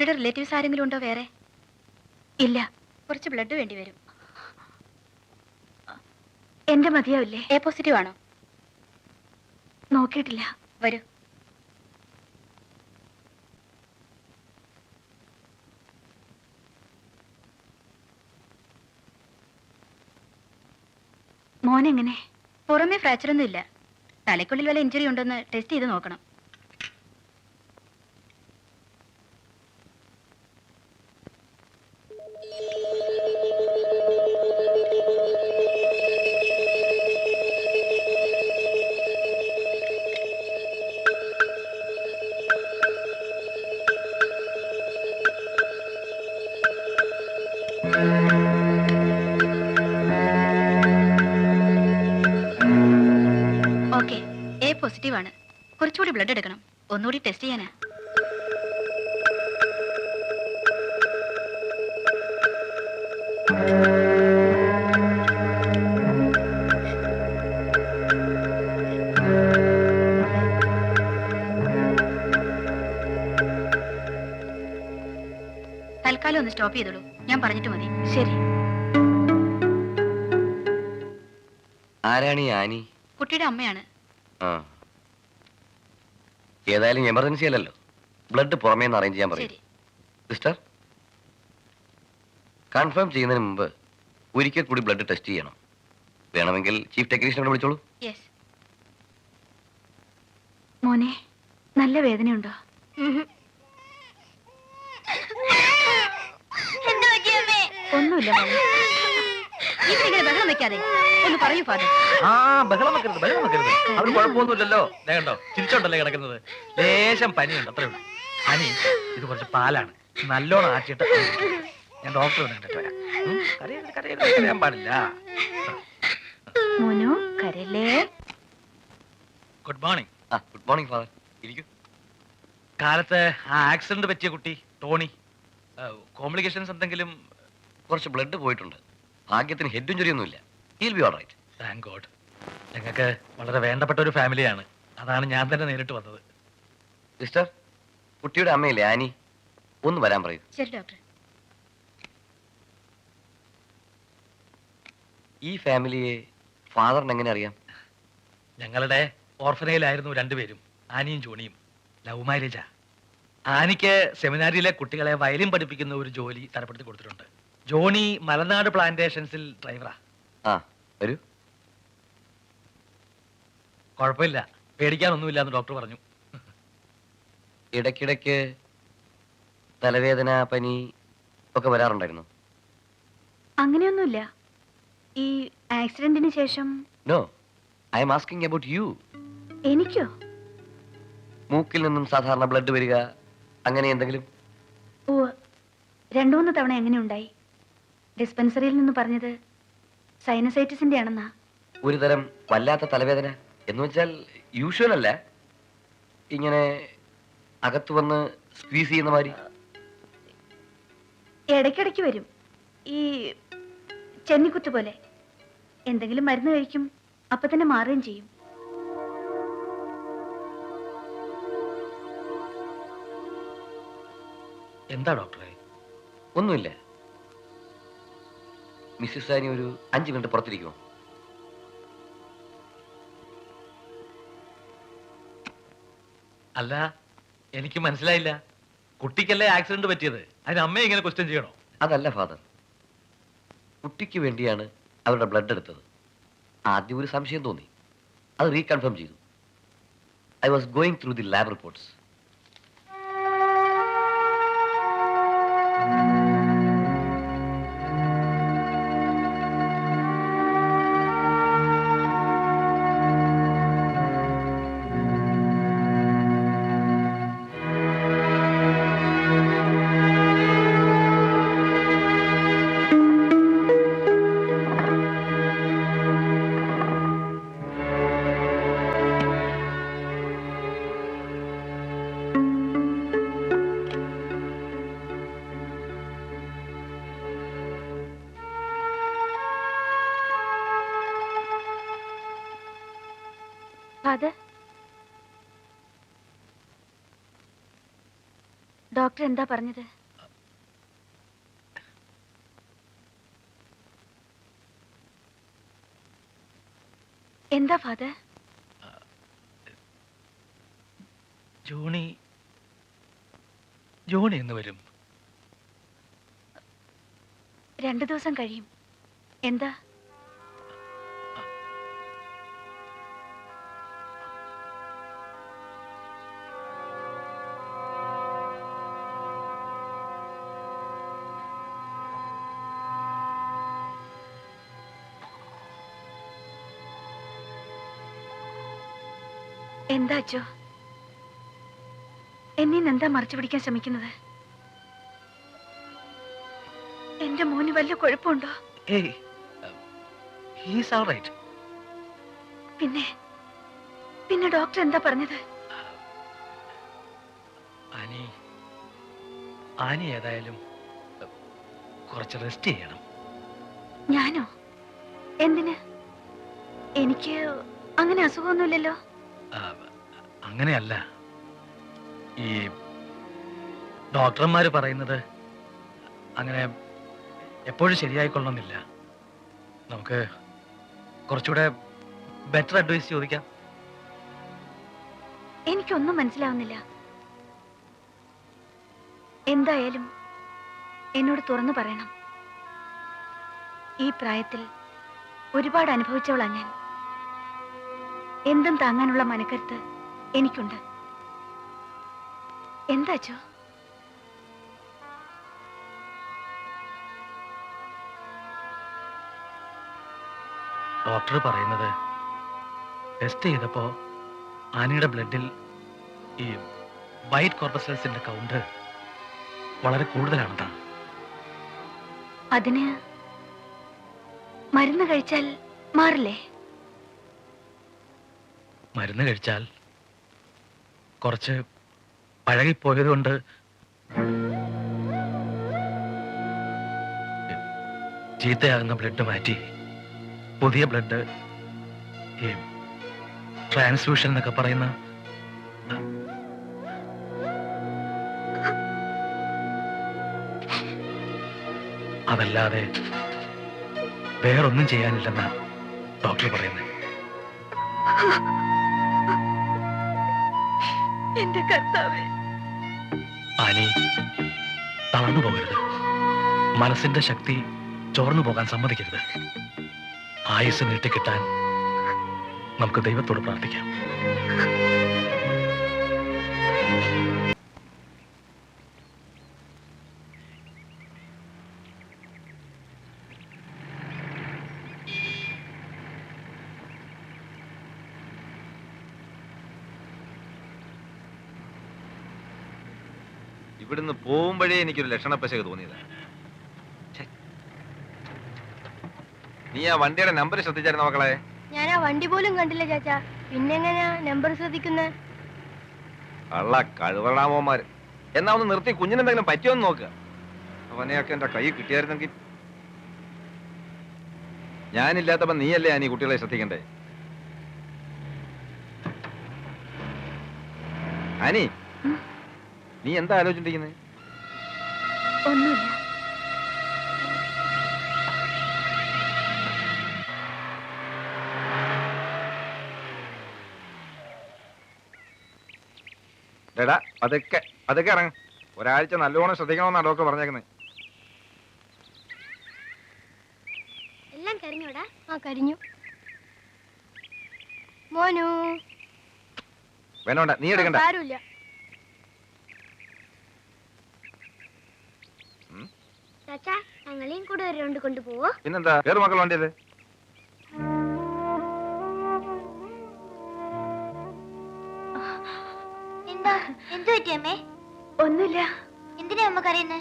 കുട്ടിയുടെ റിലേറ്റീവ്സ് ആരെങ്കിലും ഉണ്ടോ വേറെ? ഇല്ല. കുറച്ച് ബ്ലഡ് വേണ്ടി വരും. എന്റെ മതിയാവില്ലേ? എ പോസിറ്റീവ് ആണോ? നോക്കിയിട്ടില്ല. വരൂ. മോനെങ്ങനെ? പുറമേ ഫ്രാക്ചർ ഒന്നും ഇല്ല. തലയ്ക്കുള്ളിൽ വല്ല ഇഞ്ചുറി ഉണ്ടോന്ന് ടെസ്റ്റ് ചെയ്ത് നോക്കണം. ഓക്കെ, എ പോസിറ്റീവ് ആണ്. കുറച്ചുകൂടി ബ്ലഡ് എടുക്കണം. ഒന്നുകൂടി ടെസ്റ്റ് ചെയ്യാനാ. തൽക്കാലം ഒന്ന് സ്റ്റോപ്പ് ചെയ്തോളൂ. ഞാൻ പറഞ്ഞിട്ട് മതി. ശരി. ആരാണ് ഈ ആനി? കുട്ടിയുടെ അമ്മയാണ്. ഏതായാലും എമർജൻസി അല്ലല്ലോ. ബ്ലഡ് പുറമേ നിന്ന് അറേഞ്ച് ചെയ്യാൻ പറയും. ശരി. സിസ്റ്റർ, കൺഫേം ചെയ്യുന്നതിന് മുമ്പ് ഒരിക്കൽ കൂടി ബ്ലഡ് ടെസ്റ്റ് ചെയ്യണം. വേണമെങ്കിൽ ചീഫ് ടെക്നീഷ്യനോട് വിളിച്ചോളൂ. യെസ്. മോനെ, നല്ല വേദനയുണ്ടോ? ഒന്നുമില്ല മോനെ. ഇതിങ്ങനെ ബഹളം വെക്കാതെ ഒന്ന് പറയൂ ഫാദർ. ബഹളം വെക്കരുത്, ബഹളം വെക്കരുത്. അവർ കുഴപ്പമൊന്നുമില്ലല്ലോ. കണ്ടോ, ചിരിച്ചോണ്ടല്ലേ കിടക്കുന്നത്. ലേശം പനിയുണ്ട്, അത്രേ ഉള്ളൂ. പനി ഇത് കുറച്ച് പാലാണ്, നല്ലോണം ആറ്റിയിട്ട് ഞാൻ ഡോക്ടറെ കണ്ടിട്ട് വരാം. കരയാൻ പാടില്ല. മോനു, കരല്ലേ. Good morning. Good morning father. ഇരിക്കൂ. കാലത്ത് ആ ആക്സിഡന്റ് പറ്റിയ കുട്ടി ടോണി, കോംപ്ലിക്കേഷൻസ് എന്തെങ്കിലും? കുറച്ച് ബ്ലഡ് പോയിട്ടുണ്ട്. ഭാഗ്യത്തിന് ഹെഡ് ഇഞ്ചുറി ഒന്നുമില്ല. He'll be all right. Thank God. ഞങ്ങൾക്ക് വളരെ വേണ്ടപ്പെട്ട ഒരു ഫാമിലിയാണ്. അതാണ് ഞാൻ തന്നെ നേരിട്ട് വന്നത്. സിസ്റ്റർ, കുട്ടിയുടെ അമ്മയില്ലേ ആനി, ഒന്ന് വരാൻ പറയൂ. ശരി ഡോക്ടർ. ഈ ഫാമിലിയെ ഫാദറിന് എങ്ങനെ അറിയാം? ഞങ്ങളുടെ ഓർഫനയിലായിരുന്നു രണ്ടുപേരും, ആനിയും ജോണിയും. ലവ് മാരേജാ. ആനിക്ക് സെമിനാരിയിലെ കുട്ടികളെ വയലിൻ പഠിപ്പിക്കുന്ന ഒരു ജോലി തരപ്പെടുത്തി കൊടുത്തിട്ടുണ്ട്. ജോണി മലനാട് പ്ലാന്റേഷൻസിൽ ഡ്രൈവറാ. വരൂ. കുഴപ്പമില്ല, പേടിക്കാനൊന്നുമില്ല എന്ന് ഡോക്ടർ പറഞ്ഞു. ഇടയ്ക്കിടയ്ക്ക് തലവേദന, പനി ഒക്കെ വരാറുണ്ടായിരുന്നു? അങ്ങനെയൊന്നുമില്ല. ഈ ആക്സിഡന്റിന് ശേഷം. No, I am asking about you. എനിക്കോ? മൂക്കിൽ നിന്നും സാധാരണ ബ്ലഡ് വരിക, അങ്ങനെ എന്തെങ്കിലും? ഓ, 2-3 തവണ എങ്ങനെ ഉണ്ടായി. ഡിസ്പെൻസറിയിൽ നിന്ന് പറഞ്ഞത് സൈനസൈറ്റിസിന്റെ ആണെന്നാ. ഒരു തരം വല്ലാത്ത തലവേദന എന്ന് വെച്ചാൽ യൂഷ്വൽ അല്ല, ഇങ്ങനെ അകത്ത് വന്ന് സ്ക്വീസ് ചെയ്യുന്ന മാതിരി? ഇടയ്ക്കിടയ്ക്ക് വരും. ഈ ചെന്നിക്കുത്ത് പോലെ. എന്തെങ്കിലും മരുന്ന് കഴിക്കും, അപ്പൊ തന്നെ മാറുകയും ചെയ്യും. എന്താ ഡോക്ടറെ? ഒന്നുമില്ല. മിസ്സിസ് സാനി ഒരു 5 മിനിറ്റ് പുറത്തിരിക്കുമോ? അല്ല, എനിക്ക് മനസ്സിലായില്ല. കുട്ടിക്കല്ലേ ആക്സിഡന്റ് പറ്റിയത്, അതിന് അമ്മയെ ഇങ്ങനെ ക്വസ്റ്റ്യൻ ചെയ്യണോ? അതല്ല ഫാദർ, കുട്ടിക്ക് വേണ്ടിയാണ് അവരുടെ ബ്ലഡ് എടുത്തത്. ആദ്യം ഒരു സംശയം തോന്നി, അത് റീകൺഫേം ചെയ്തു. I was going through the lab reports. Father, doctor doctor എന്താ പറഞ്ഞത്? എന്താ ഫാദർ? ജോണി ജോണി എന്ന് വരും. 2 ദിവസം കഴിയും. എന്താ? എന്താ അച്ചോ? എന്നീന്ന് എന്താ മറച്ചു പിടിക്കാൻ ശ്രമിക്കുന്നത്? എന്റെ മോന് വല്ല കുഴപ്പമുണ്ടോ? ഏയ്, he's all right. പിന്നെ പിന്നെ ഡോക്ടർ എന്താ പറഞ്ഞത്? ആനി ഏതായാലും കുറച്ച് റെസ്റ്റ് ചെയ്യണം. ഞാനോ? എന്തിന്? എനിക്ക് അങ്ങനെ അസുഖമൊന്നുമില്ലല്ലോ. അങ്ങനെയല്ല, ഈ ഡോക്ടർമാര് പറയുന്നത് അങ്ങനെ എപ്പോഴും ശരിയായിക്കൊള്ളണമെന്നില്ല. നമുക്ക് കുറച്ചുകൂടെ ബെറ്റർ അഡ്വൈസ് ചോദിക്കാം. എനിക്കൊന്നും മനസ്സിലാവുന്നില്ല. എന്തായാലും എന്നോട് തുറന്നു പറയണം. ഈ പ്രായത്തിൽ ഒരുപാട് അനുഭവിച്ചവളാ ഞാൻ. എന്തും താങ്ങാനുള്ള മനക്കരുത്ത് എനിക്കുണ്ട്. എന്താച്ചോ? ഡോക്ടർ പറയുന്നത് ടെസ്റ്റ് ചെയ്തപ്പോ ആനിയുടെ ബ്ലഡിൽ ഈ വൈറ്റ് കോർപ്പസൽസിന്റെ കൗണ്ട് വളരെ കൂടുതലാണെന്നാണ്. അതിന് മരുന്ന് കഴിച്ചാൽ മാറില്ലേ? മരുന്ന് കഴിച്ചാൽ കുറച്ച് പഴകിപ്പോയതുകൊണ്ട് ചീത്തയാകുന്ന ബ്ലഡ് മാറ്റി പുതിയ ബ്ലഡ്, ഈ ട്രാൻസ്ഫ്യൂഷൻ എന്നൊക്കെ പറയുന്ന അതല്ലാതെ വേറൊന്നും ചെയ്യാനില്ലെന്നാ ഡോക്ടർ പറയുന്നത്. എന്റെ കർത്താവേ, ആനി, തളർന്നു പോകരുത്. മനസ്സിന്റെ ശക്തി ചോർന്നു പോകാൻ സമ്മതിക്കരുത്. ആയുസ് നീട്ടിക്കിട്ടാൻ നമുക്ക് ദൈവത്തോട് പ്രാർത്ഥിക്കാം. ഇവിടുന്ന് പോകുമ്പോഴേ എനിക്കൊരു ലക്ഷണപ്പശക തോന്നിയതാ. നീ ആ വണ്ടിയുടെ നമ്പർ ശ്രദ്ധിച്ചായിരുന്നു മക്കളെ? ഞാൻ ആ വണ്ടി പോലും കണ്ടില്ല ചാച്ചാ. പിന്നെങ്ങനെയാ നമ്പർ ശ്രദ്ധിക്കുന്നത്? കള്ള കഴിവറാമോമാര്. എന്നാ ഒന്ന് നിർത്തി കുഞ്ഞിനെന്തെങ്കിലും പറ്റിയോന്ന് നോക്കുക. അവനെയൊക്കെ എന്റെ കൈ കിട്ടിയായിരുന്നെങ്കിൽ. ഞാനില്ലാത്തപ്പോ നീയല്ലേ ആനി കുട്ടികളെ ശ്രദ്ധിക്കണ്ടേ? ആനി, നീ എന്താ ആലോചിച്ചിരിക്കുന്നത്? ഒന്നുമില്ല. ഡേടാ, അതൊക്കെ ഇറങ്ങ. ഒരാഴ്ച നല്ലോണം ശ്രദ്ധിക്കണമെന്നാ ഡോക്ടർ പറഞ്ഞേക്കുന്നത്. എല്ലാം കരിഞ്ഞോടാ? ആ കരിഞ്ഞു. മോനു വേണ്ട, നീ എടുക്കണ്ട. ആരുമില്ല. ചാച്ചാ, ഞങ്ങളെയും കൂടെ ഒരു റൗണ്ട് കൊണ്ടുപോവോ? പിന്നെന്താ, വേറെ മക്കൾ വണ്ടിയത്. എന്താ, എന്തു പറ്റിയമ്മേ? ഒന്നുമില്ല. എന്തിനാ അമ്മ കരയുന്നേ?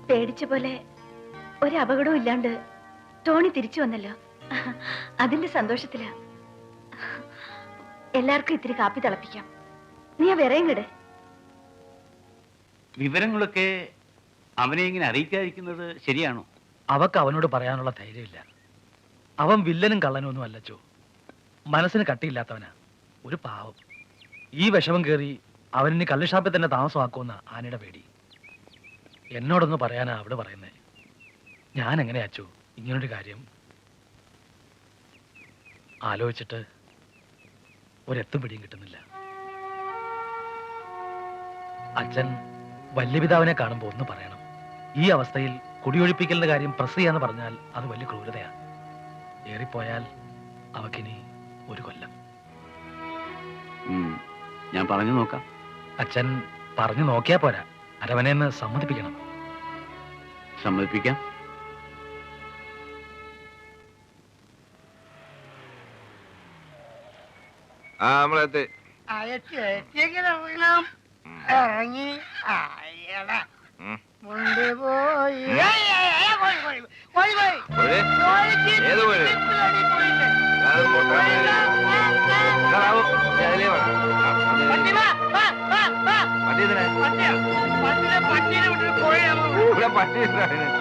പേടിച്ച പോലെ ഒരു അപകടവും ഇല്ലാണ്ട് ടോണി തിരിച്ചു വന്നല്ലോ. അതിന്റെ സന്തോഷത്തിലാ. എല്ലാവർക്കും ഇത്തിരി കാപ്പി തിളപ്പിക്കാം. നീ ആ വിറയും കിട്. വിവരങ്ങളൊക്കെ അവനെ ഇങ്ങനെ അറിയിക്കാതിരിക്കുന്നത് ശരിയാണോ? അവക്ക് അവനോട് പറയാനുള്ള ധൈര്യമില്ല. അവൻ വില്ലനും കള്ളനും ഒന്നും അല്ലച്ചോ. മനസ്സിന് കട്ടിയില്ലാത്തവനാ, ഒരു പാവം. ഈ വിഷമം കയറി അവനിനി കള്ളുഷാപ്പിൽ തന്നെ താമസമാക്കുമെന്ന ആനയുടെ പേടി. എന്നോടൊന്ന് പറയാനാ അവിടെ പറയുന്നേ. ഞാൻ എങ്ങനെ അച്ചു ഇങ്ങനൊരു കാര്യം ആലോചിച്ചിട്ട് ഒരെത്തും പിടിയും കിട്ടുന്നില്ല. അച്ഛൻ വല്യപിതാവിനെ കാണുമ്പോൾ ഒന്ന് പറയണം. ഈ അവസ്ഥയിൽ കുടിയൊഴിപ്പിക്കലിന്റെ കാര്യം പ്രസ് ചെയ്യാന്ന് പറഞ്ഞാൽ അത് വലിയ ക്രൂരതയാണ്. ഏറിപ്പോയാൽ അവക്കിനി 1 കൊല്ലം. ഞാൻ പറഞ്ഞു നോക്കാം. അച്ഛൻ പറഞ്ഞു നോക്കിയാ പോരാ, അരവനെന്ന് സമ്മതിപ്പിക്കണം. സമ്മതിപ്പിക്കാം. ആ നമ്മളെത്തി. ഇറങ്ങി ഉം. പോയി കോഴി? ഏത് കോഴി? അത് പൊട്ടാൻ ഇതാവൂ. അതിലേ വേണം. പട്ടി ഇതിനെ ഇവിടെ പട്ടി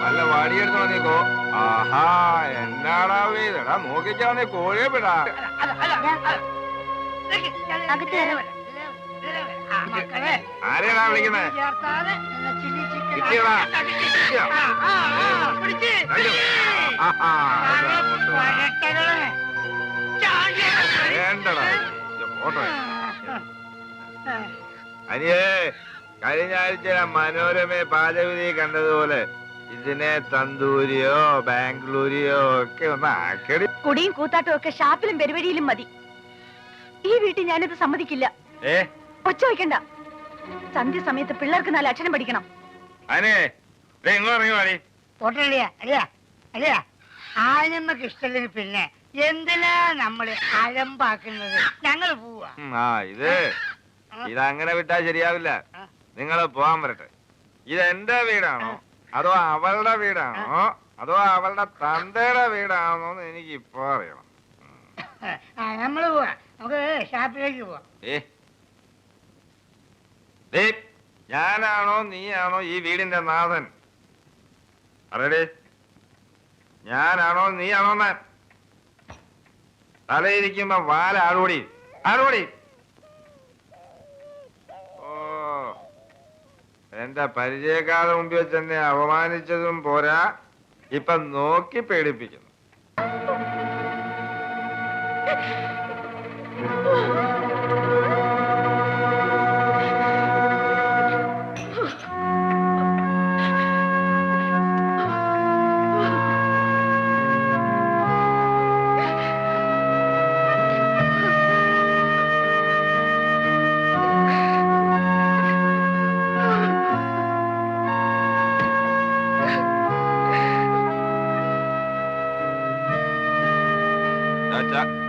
നല്ല വടിയെടുത്ത് വന്നേക്കോ. ആഹാ എന്നാടാ വീതടാ നോക്കിക്കാന്നേ കോഴിയെ വിടാ. ആരെയാടാ വിളിക്കുന്നേ? കിട്ടിയടാ കിട്ടിയോ? വേണ്ടടാ ഫോട്ടോ. അനിയേ കഴിഞ്ഞ ആഴ്ച മനോരമ പാചകവിധി കണ്ടതുപോലെ ഇതിനെ തന്തൂരിയോ ബാംഗ്ലൂരിയോ ഒക്കെ ഒന്ന് ആക്കടി. കുടിയും കൂത്താട്ടും ഒക്കെ ഷാപ്പിലും പെരുവഴിയിലും മതി. ഈ വീട്ടിൽ ഞാനിത് സമ്മതിക്കില്ല. ഒച്ച വയ്ക്കണ്ട. സന്ധ്യ സമയത്ത് പിള്ളേർക്ക് 4 അക്ഷരം പഠിക്കണം. അനേ ഇങ്ങോട്ട് ഇറങ്ങി വാടി. ആനമ്മക്ക് ഇഷ്ടത്തിന് പിന്നെ എന്തിനാ നമ്മള് അലമ്പാക്കുന്നത്? ഞങ്ങൾ പോവാ. ഇതങ്ങനെ വിട്ടാ ശരിയാവില്ല. നിങ്ങൾ പോവാൻ വരട്ടെ. ഇതെന്റെ വീടാണോ അതോ അവളുടെ വീടാണോ അതോ അവളുടെ തന്തയുടെ വീടാണോ എന്ന് എനിക്ക് ഇപ്പൊ അറിയണം. നമ്മള് പോവാ. നമുക്ക് ഷാപ്പിലേക്ക് പോവാം. ഞാനാണോ നീയാണോ ഈ വീടിന്റെ നാഥൻ? പറയടേ, ഞാനാണോ നീയാണോ? തലയിരിക്കുമ്പോ വാല ആടുകൂടി ആടുകൂടി. ഓ എന്റെ പരിചയക്കാരുടെ മുമ്പിൽ വെച്ച് എന്നെ അപമാനിച്ചതും പോരാ, ഇപ്പൊ നോക്കി പേടിപ്പിക്കുന്നു.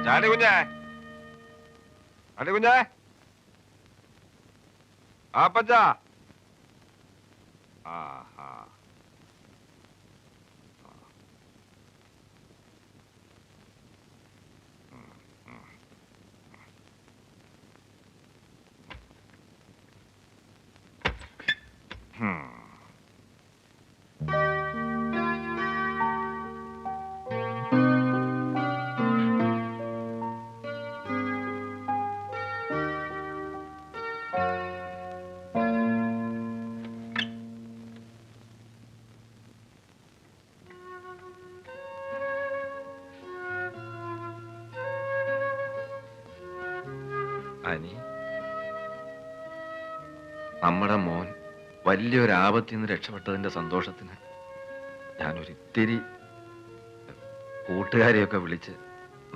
ചാടി കുഞ്ഞേ, ചാടി കുഞ്ഞേ, ആപ്പച്ച. ആഹാ അനി, നമ്മുടെ മോൻ വലിയൊരു ആപത്തിൽ നിന്ന് രക്ഷപ്പെട്ടതിന്റെ സന്തോഷത്തിന് ഞാനൊരിത്തിരി കൂട്ടുകാരെയൊക്കെ വിളിച്ച്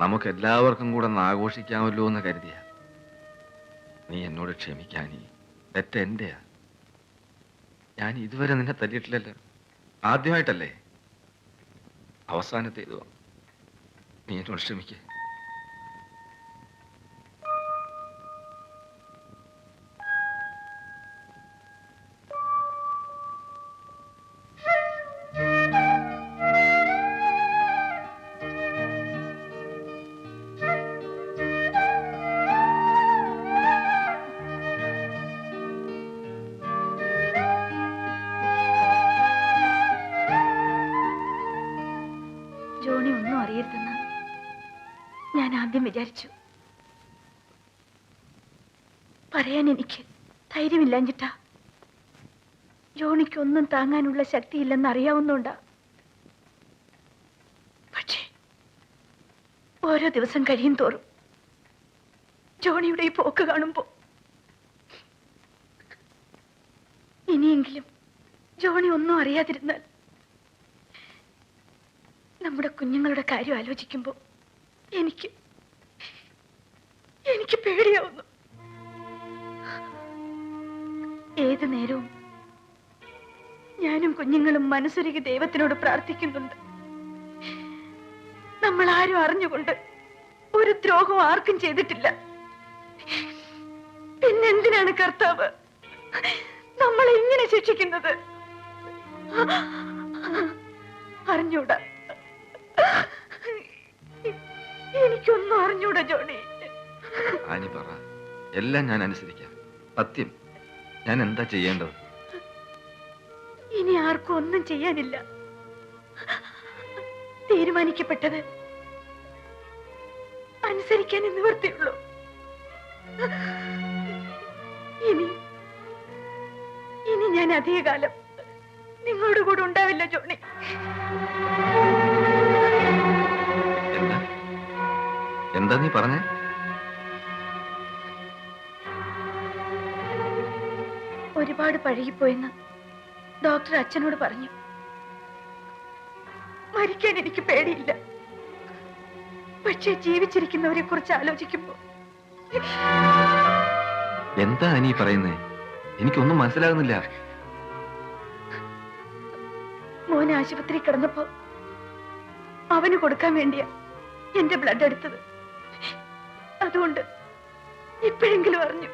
നമുക്ക് എല്ലാവർക്കും കൂടെ ഒന്ന് ആഘോഷിക്കാമല്ലോ എന്ന് കരുതിയ. നീ എന്നോട് ക്ഷമിക്കാനി, തെറ്റ് എന്റെയാ. ഞാൻ ഇതുവരെ നിന്നെ തല്ലിയിട്ടില്ലല്ലോ. ആദ്യമായിട്ടല്ലേ, അവസാനത്തെ ഇതുവാ. നീ എന്നോട് ക്ഷമിക്കേ. ജോണി ഒന്നും അറിയരുതെന്ന് ഞാൻ ആദ്യം വിചാരിച്ചു. പറയാൻ എനിക്ക് ധൈര്യമില്ലാഞ്ഞിട്ടാ. ജോണിക്കൊന്നും താങ്ങാനുള്ള ശക്തിയില്ലെന്ന് അറിയാവുന്നോണ്ടാ. പക്ഷേ ഓരോ ദിവസം കഴിയും തോറും ജോണിയുടെ ഈ പോക്ക് കാണുമ്പോ ഇനിയെങ്കിലും ജോണി ഒന്നും അറിയാതിരുന്നാൽ. നമ്മുടെ കുഞ്ഞുങ്ങളുടെ കാര്യം ആലോചിക്കുമ്പോ എനിക്ക് പേടിയാവുന്നു. ഏത് നേരവും ഞാനും കുഞ്ഞുങ്ങളും മനസ്സൊരുക്കി ദൈവത്തിനോട് പ്രാർത്ഥിക്കുന്നുണ്ട്. നമ്മൾ ആരും അറിഞ്ഞുകൊണ്ട് ഒരു ദ്രോഹവും ആർക്കും ചെയ്തിട്ടില്ല. പിന്നെന്തിനാണ് കർത്താവ് നമ്മളെ ഇങ്ങനെ ശിക്ഷിക്കുന്നത്? അറിഞ്ഞൂടാ, എനിക്കൊന്നും അറിഞ്ഞൂടാ ജോണി. ആനി പറ, എല്ലാം ഞാൻ അനുസരിക്കാം. സത്യം, ഞാൻ എന്താ ചെയ്യേണ്ടത്? ഇനി ആർക്കും ഒന്നും ചെയ്യാനില്ല. തീരുമാനിക്കപ്പെട്ടത് അനുസരിക്കാൻ നിവൃത്തിയുള്ളൂ. ഇനി ഞാൻ അധികകാലം നിങ്ങളുടെ കൂടെ ഉണ്ടാവില്ല ജോണി. എന്താ നീ പറഞ്ഞേ? ഒരുപാട് പഴകിപ്പോയെന്ന് ഡോക്ടർ അച്ഛനോട് പറഞ്ഞു. മരിക്കാൻ എനിക്ക് പേടിയില്ല. പക്ഷേ ജീവിച്ചിരിക്കുന്നവരെ കുറിച്ച് ആലോചിക്കുമ്പോ എന്താ നീ പറയുന്നേ? എനിക്കൊന്നും മനസ്സിലാകുന്നില്ല. മോനെ ആശുപത്രി കിടന്നപ്പോ അവന് കൊടുക്കാൻ വേണ്ടിയാ എന്റെ ബ്ലഡ് എടുത്തത്. അതുകൊണ്ട് ഇപ്പോഴെങ്കിലും അറിഞ്ഞു.